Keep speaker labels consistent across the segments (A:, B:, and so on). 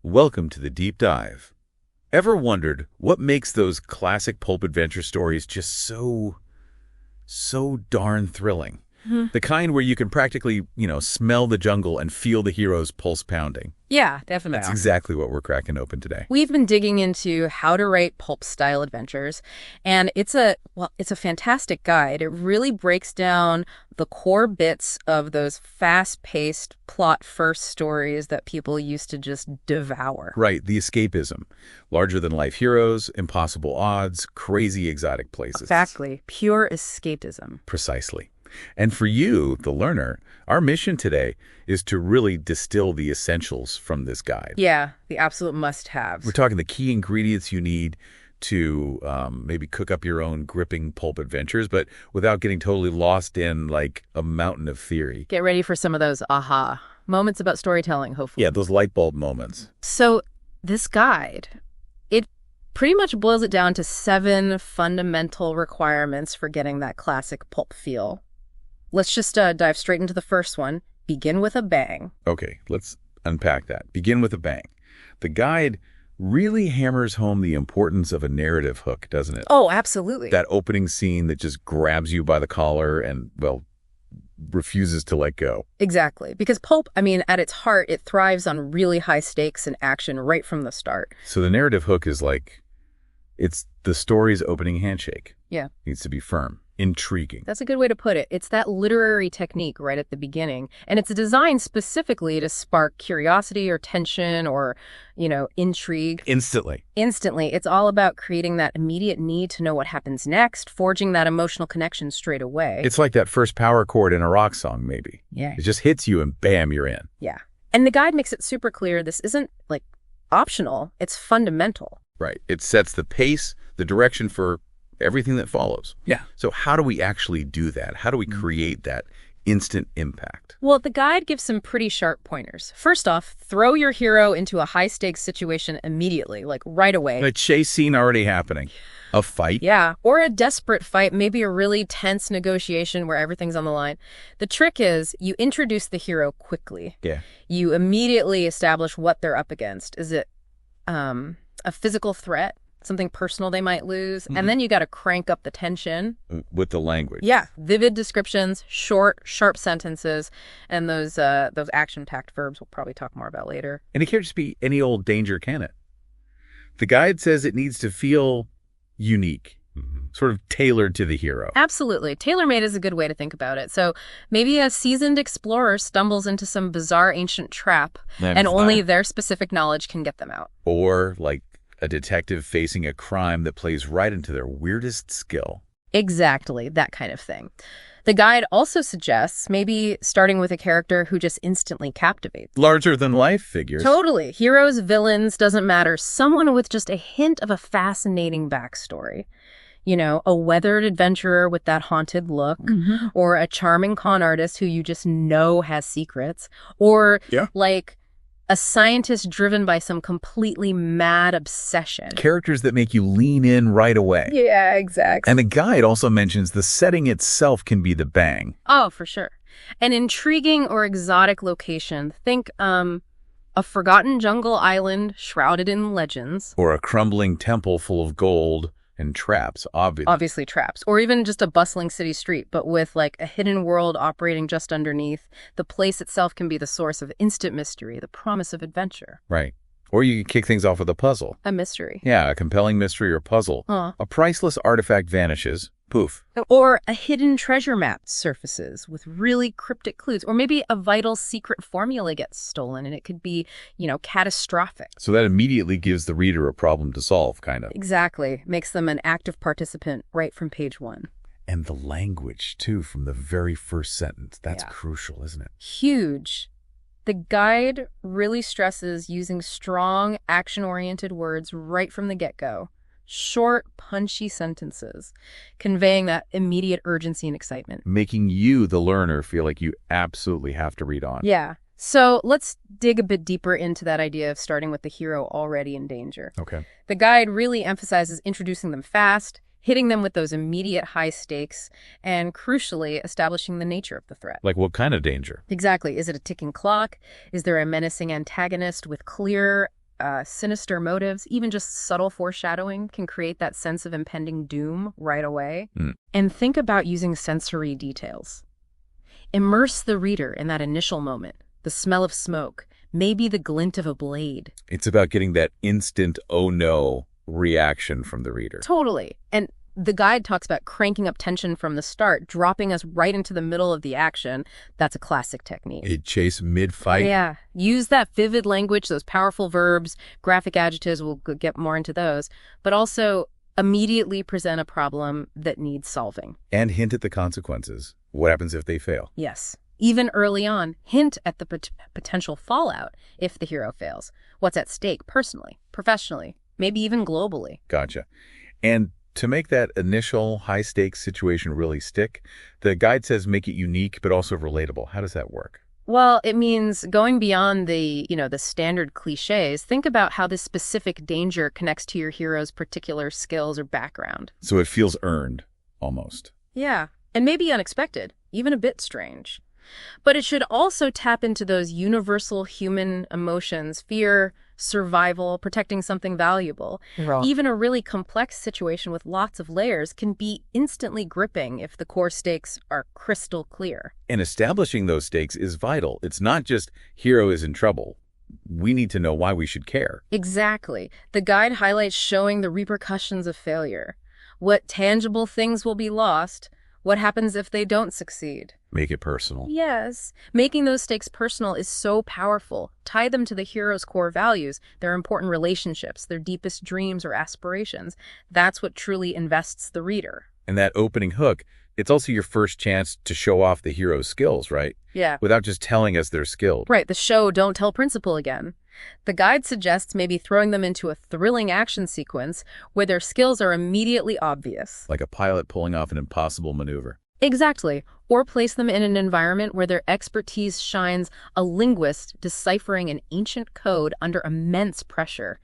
A: Welcome to the Deep Dive. Ever wondered what makes those classic pulp adventure stories just so darn thrilling? The kind where you can practically, smell the jungle and feel the hero's pulse pounding.
B: Yeah, definitely.
A: That's exactly what we're cracking open today.
B: We've been digging into how to write pulp-style adventures, and it's a fantastic guide. It really breaks down the core bits of those fast-paced, plot-first stories that people used to just devour.
A: Right, the escapism. Larger-than-life heroes, impossible odds, crazy exotic places.
B: Exactly. Pure escapism.
A: Precisely. And for you, the learner, our mission today is to really distill the essentials from this guide.
B: Yeah, the absolute must-haves.
A: We're talking the key ingredients you need to maybe cook up your own gripping pulp adventures, but without getting totally lost in, like, a mountain of theory.
B: Get ready for some of those aha moments about storytelling, hopefully.
A: Yeah, those light bulb moments.
B: So this guide, it pretty much boils it down to 7 fundamental requirements for getting that classic pulp feel. Let's just dive straight into the first one. Begin with a bang.
A: Okay, let's unpack that. Begin with a bang. The guide really hammers home the importance of a narrative hook, doesn't it?
B: Oh, absolutely.
A: That opening scene that just grabs you by the collar and, well, refuses to let go.
B: Exactly. Because pulp, at its heart, it thrives on really high stakes and action right from the start.
A: So the narrative hook is like, it's the story's opening handshake.
B: Yeah.
A: It needs to be firm. Intriguing.
B: That's a good way to put it. It's that literary technique right at the beginning. And it's designed specifically to spark curiosity or tension or, intrigue.
A: Instantly.
B: Instantly. It's all about creating that immediate need to know what happens next, forging that emotional connection straight away.
A: It's like that first power chord in a rock song, maybe.
B: Yeah.
A: It just hits you and bam, you're in.
B: Yeah. And the guide makes it super clear this isn't, optional. It's fundamental.
A: Right. It sets the pace, the direction for everything that follows.
B: Yeah.
A: So how do we actually do that? How do we create that instant impact?
B: Well, the guide gives some pretty sharp pointers. First off, throw your hero into a high-stakes situation immediately, right away.
A: A chase scene already happening. A fight.
B: Yeah, or a desperate fight, maybe a really tense negotiation where everything's on the line. The trick is you introduce the hero quickly.
A: Yeah.
B: You immediately establish what they're up against. Is it a physical threat? Something personal they might lose, and then you got to crank up the tension.
A: With the language.
B: Yeah, vivid descriptions, short, sharp sentences, and those action-packed verbs we'll probably talk more about later.
A: And it can't just be any old danger, can it? The guide says it needs to feel unique, sort of tailored to the hero.
B: Absolutely. Tailor-made is a good way to think about it. So maybe a seasoned explorer stumbles into some bizarre ancient trap, and only their specific knowledge can get them out.
A: Or, like, a detective facing a crime that plays right into their weirdest skill.
B: Exactly, that kind of thing. The guide also suggests maybe starting with a character who just instantly captivates.
A: Larger-than-life figures.
B: Totally. Heroes, villains, doesn't matter. Someone with just a hint of a fascinating backstory. A weathered adventurer with that haunted look, or a charming con artist who you just know has secrets, or a scientist driven by some completely mad obsession.
A: Characters that make you lean in right away.
B: Yeah, exactly.
A: And the guide also mentions the setting itself can be the bang.
B: Oh, for sure. An intriguing or exotic location. Think a forgotten jungle island shrouded in legends.
A: Or a crumbling temple full of gold and traps,
B: obviously traps. Or even just a bustling city street, but with a hidden world operating just underneath. The place itself can be the source of instant mystery, the promise of adventure.
A: Right. Or you can kick things off with a puzzle.
B: A mystery.
A: Yeah, a compelling mystery or puzzle. A priceless artifact vanishes. Poof.
B: Or a hidden treasure map surfaces with really cryptic clues. Or maybe a vital secret formula gets stolen and it could be, catastrophic.
A: So that immediately gives the reader a problem to solve, kind of.
B: Exactly. Makes them an active participant right from page 1.
A: And the language, too, from the very first sentence. That's crucial, isn't it?
B: Huge. The guide really stresses using strong, action-oriented words right from the get-go. Short, punchy sentences, conveying that immediate urgency and excitement.
A: Making you, the learner, feel like you absolutely have to read on.
B: Yeah. So let's dig a bit deeper into that idea of starting with the hero already in danger.
A: Okay.
B: The guide really emphasizes introducing them fast, hitting them with those immediate high stakes, and crucially, establishing the nature of the threat.
A: Like what kind of danger?
B: Exactly. Is it a ticking clock? Is there a menacing antagonist with clear sinister motives, even just subtle foreshadowing can create that sense of impending doom right away. And think about using sensory details. Immerse the reader in that initial moment, the smell of smoke, maybe the glint of a blade.
A: It's about getting that instant, oh no, reaction from the reader.
B: Totally. And the guide talks about cranking up tension from the start, dropping us right into the middle of the action. That's a classic technique.
A: A chase mid-fight?
B: Yeah. Use that vivid language, those powerful verbs, graphic adjectives, we'll get more into those, but also immediately present a problem that needs solving.
A: And hint at the consequences. What happens if they fail?
B: Yes. Even early on, hint at the potential fallout if the hero fails. What's at stake personally, professionally, maybe even globally.
A: Gotcha. And to make that initial high-stakes situation really stick, the guide says make it unique but also relatable. How does that work?
B: Well, it means going beyond the standard cliches. Think about how this specific danger connects to your hero's particular skills or background.
A: So it feels earned, almost.
B: Yeah, and maybe unexpected, even a bit strange. But it should also tap into those universal human emotions, fear, survival, protecting something valuable.
A: Right.
B: Even a really complex situation with lots of layers can be instantly gripping if the core stakes are crystal clear.
A: And establishing those stakes is vital. It's not just hero is in trouble. We need to know why we should care.
B: Exactly. The guide highlights showing the repercussions of failure. What tangible things will be lost? What happens if they don't succeed?
A: Make it personal.
B: Yes. Making those stakes personal is so powerful. Tie them to the hero's core values, their important relationships, their deepest dreams or aspirations. That's what truly invests the reader.
A: And that opening hook, it's also your first chance to show off the hero's skills, right?
B: Yeah.
A: Without just telling us they're skilled.
B: Right, the show don't tell principle again. The guide suggests maybe throwing them into a thrilling action sequence where their skills are immediately obvious.
A: Like a pilot pulling off an impossible maneuver.
B: Exactly. Or place them in an environment where their expertise shines, a linguist deciphering an ancient code under immense pressure.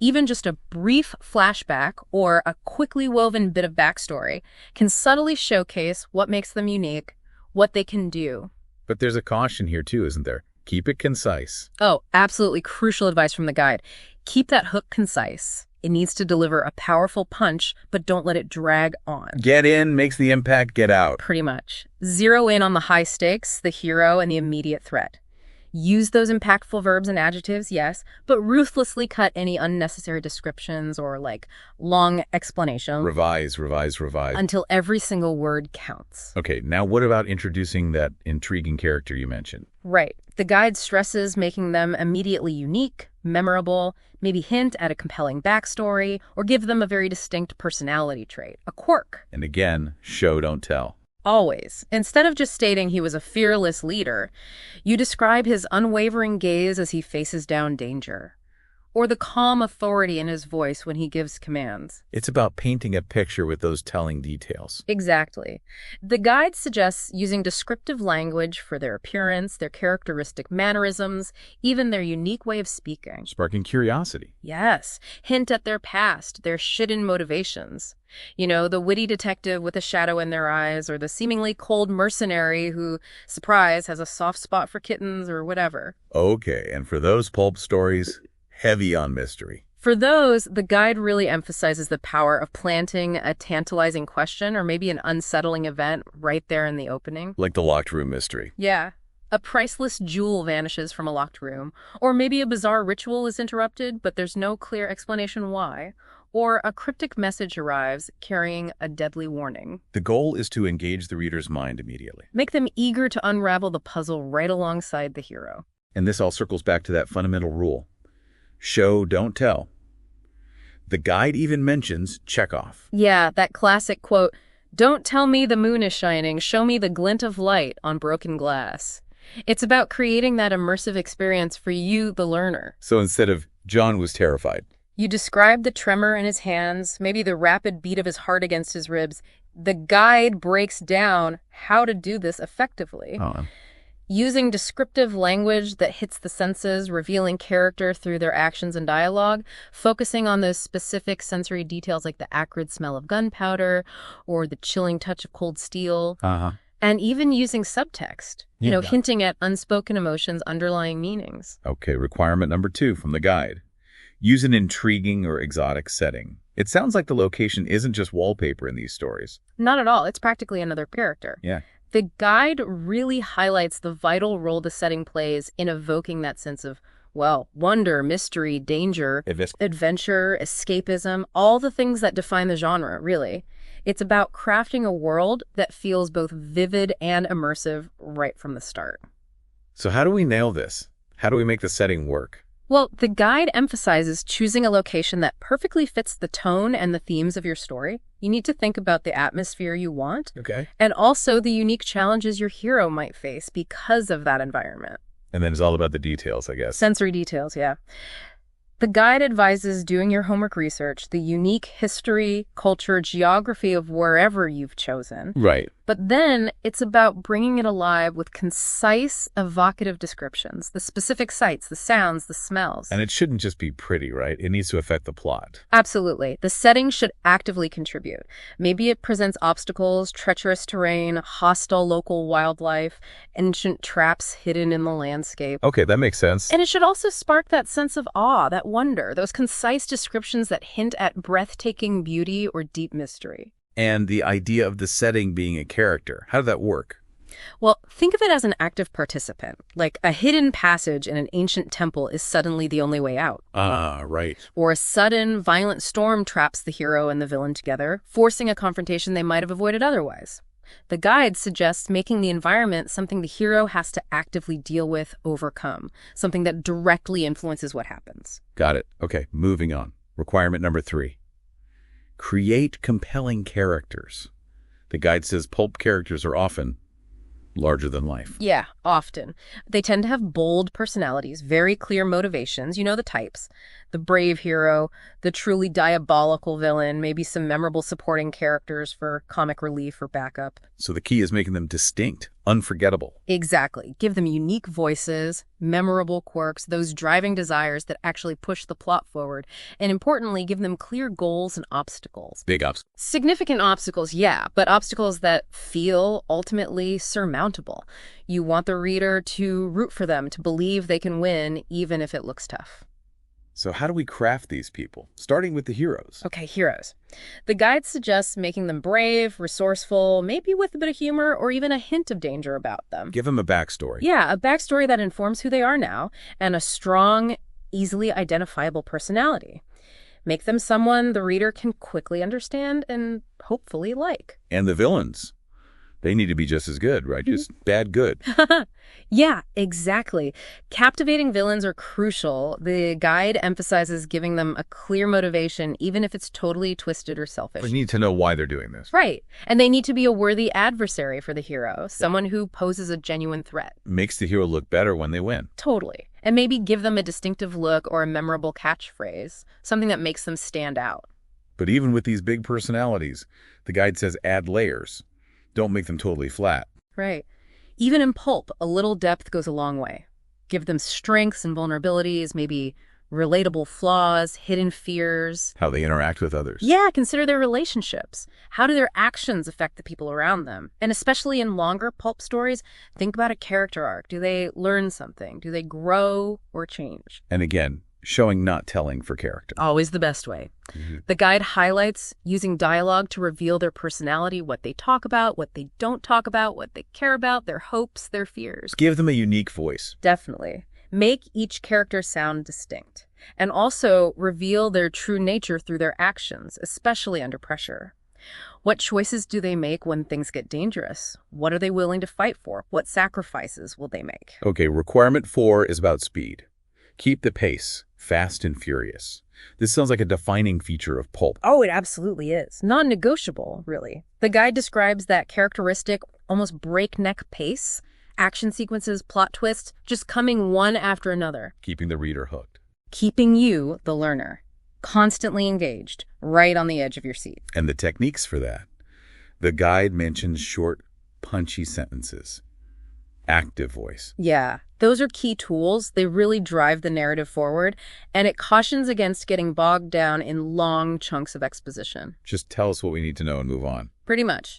B: Even just a brief flashback or a quickly woven bit of backstory can subtly showcase what makes them unique, what they can do.
A: But there's a caution here too, isn't there? Keep it concise.
B: Oh, absolutely crucial advice from the guide. Keep that hook concise. It needs to deliver a powerful punch, but don't let it drag on.
A: Get in, makes the impact, get out.
B: Pretty much. Zero in on the high stakes, the hero, and the immediate threat. Use those impactful verbs and adjectives, yes, but ruthlessly cut any unnecessary descriptions or, long explanations.
A: Revise.
B: Until every single word counts.
A: Okay, now what about introducing that intriguing character you mentioned?
B: Right. The guide stresses making them immediately unique, memorable, maybe hint at a compelling backstory, or give them a very distinct personality trait, a quirk.
A: And again, show, don't tell.
B: Always. Instead of just stating he was a fearless leader, you describe his unwavering gaze as he faces down danger, or the calm authority in his voice when he gives commands.
A: It's about painting a picture with those telling details.
B: Exactly. The guide suggests using descriptive language for their appearance, their characteristic mannerisms, even their unique way of speaking.
A: Sparking curiosity.
B: Yes. Hint at their past, their hidden motivations. The witty detective with a shadow in their eyes, or the seemingly cold mercenary who, surprise, has a soft spot for kittens or whatever.
A: Okay, and for those pulp stories, heavy on mystery.
B: For those, the guide really emphasizes the power of planting a tantalizing question or maybe an unsettling event right there in the opening.
A: Like the locked room mystery.
B: Yeah. A priceless jewel vanishes from a locked room, or maybe a bizarre ritual is interrupted, but there's no clear explanation why. Or a cryptic message arrives carrying a deadly warning.
A: The goal is to engage the reader's mind immediately.
B: Make them eager to unravel the puzzle right alongside the hero.
A: And this all circles back to that fundamental rule. Show, don't tell. The guide even mentions Chekhov.
B: Yeah, that classic quote, "Don't tell me the moon is shining, show me the glint of light on broken glass." It's about creating that immersive experience for you, the learner.
A: So instead of, John was terrified,
B: you describe the tremor in his hands, maybe the rapid beat of his heart against his ribs. The guide breaks down how to do this effectively. Using descriptive language that hits the senses, revealing character through their actions and dialogue, focusing on those specific sensory details like the acrid smell of gunpowder or the chilling touch of cold steel. And even using subtext, hinting at unspoken emotions, underlying meanings.
A: Okay, requirement number 2 from the guide. Use an intriguing or exotic setting. It sounds like the location isn't just wallpaper in these stories.
B: Not at all. It's practically another character.
A: Yeah.
B: The guide really highlights the vital role the setting plays in evoking that sense of, well, wonder, mystery, danger, adventure, escapism, all the things that define the genre, really. It's about crafting a world that feels both vivid and immersive right from the start.
A: So how do we nail this? How do we make the setting work?
B: Well, the guide emphasizes choosing a location that perfectly fits the tone and the themes of your story. You need to think about the atmosphere you want, and also the unique challenges your hero might face because of that environment.
A: And then it's all about the details, I guess.
B: Sensory details, yeah. The guide advises doing your homework research, the unique history, culture, geography of wherever you've chosen.
A: Right.
B: But then it's about bringing it alive with concise, evocative descriptions, the specific sights, the sounds, the smells.
A: And it shouldn't just be pretty, right? It needs to affect the plot.
B: Absolutely. The setting should actively contribute. Maybe it presents obstacles, treacherous terrain, hostile local wildlife, ancient traps hidden in the landscape.
A: Okay, that makes sense.
B: And it should also spark that sense of awe, that wonder, those concise descriptions that hint at breathtaking beauty or deep mystery.
A: And the idea of the setting being a character, how did that work?
B: Well, think of it as an active participant. Like a hidden passage in an ancient temple is suddenly the only way out.
A: Right.
B: Or a sudden, violent storm traps the hero and the villain together, forcing a confrontation they might have avoided otherwise. The guide suggests making the environment something the hero has to actively deal with, overcome, something that directly influences what happens.
A: Got it. Okay, moving on. Requirement number 3. Create compelling characters. The guide says pulp characters are often larger than life.
B: Yeah, often. They tend to have bold personalities, very clear motivations. You know the types. The brave hero, the truly diabolical villain, maybe some memorable supporting characters for comic relief or backup.
A: So the key is making them distinct, unforgettable.
B: Exactly. Give them unique voices, memorable quirks, those driving desires that actually push the plot forward. And importantly, give them clear goals and obstacles.
A: Big obstacles.
B: Significant obstacles, yeah, but obstacles that feel ultimately surmountable. You want the reader to root for them, to believe they can win, even if it looks tough.
A: So how do we craft these people? Starting with the heroes.
B: Okay, heroes. The guide suggests making them brave, resourceful, maybe with a bit of humor or even a hint of danger about them.
A: Give them a backstory.
B: Yeah, a backstory that informs who they are now, and a strong, easily identifiable personality. Make them someone the reader can quickly understand and hopefully like.
A: And the villains. They need to be just as good, right? Just bad good.
B: Yeah, exactly. Captivating villains are crucial. The guide emphasizes giving them a clear motivation, even if it's totally twisted or selfish.
A: We need to know why they're doing this.
B: Right. And they need to be a worthy adversary for the hero, someone who poses a genuine threat.
A: Makes the hero look better when they win.
B: Totally. And maybe give them a distinctive look or a memorable catchphrase, something that makes them stand out.
A: But even with these big personalities, the guide says add layers. Don't make them totally flat.
B: Right. Even in Pulp, a little depth goes a long way. Give them strengths and vulnerabilities, maybe relatable flaws, hidden fears.
A: How they interact with others.
B: Yeah, consider their relationships. How do their actions affect the people around them? And especially in longer Pulp stories, think about a character arc. Do they learn something? Do they grow or change?
A: And again, showing, not telling for character.
B: Always the best way. The guide highlights using dialogue to reveal their personality, what they talk about, what they don't talk about, what they care about, their hopes, their fears.
A: Give them a unique voice.
B: Definitely. Make each character sound distinct. And also reveal their true nature through their actions, especially under pressure. What choices do they make when things get dangerous? What are they willing to fight for? What sacrifices will they make?
A: Okay, requirement 4 is about speed. Keep the pace, fast and furious. This sounds like a defining feature of Pulp.
B: Oh, it absolutely is. Non-negotiable, really. The guide describes that characteristic, almost breakneck pace, action sequences, plot twists, just coming one after another.
A: Keeping the reader hooked.
B: Keeping you, the learner, constantly engaged, right on the edge of your seat.
A: And the techniques for that. The guide mentions short, punchy sentences. Active voice.
B: Yeah, those are key tools. They really drive the narrative forward, and it cautions against getting bogged down in long chunks of exposition.
A: Just tell us what we need to know and move on.
B: Pretty much.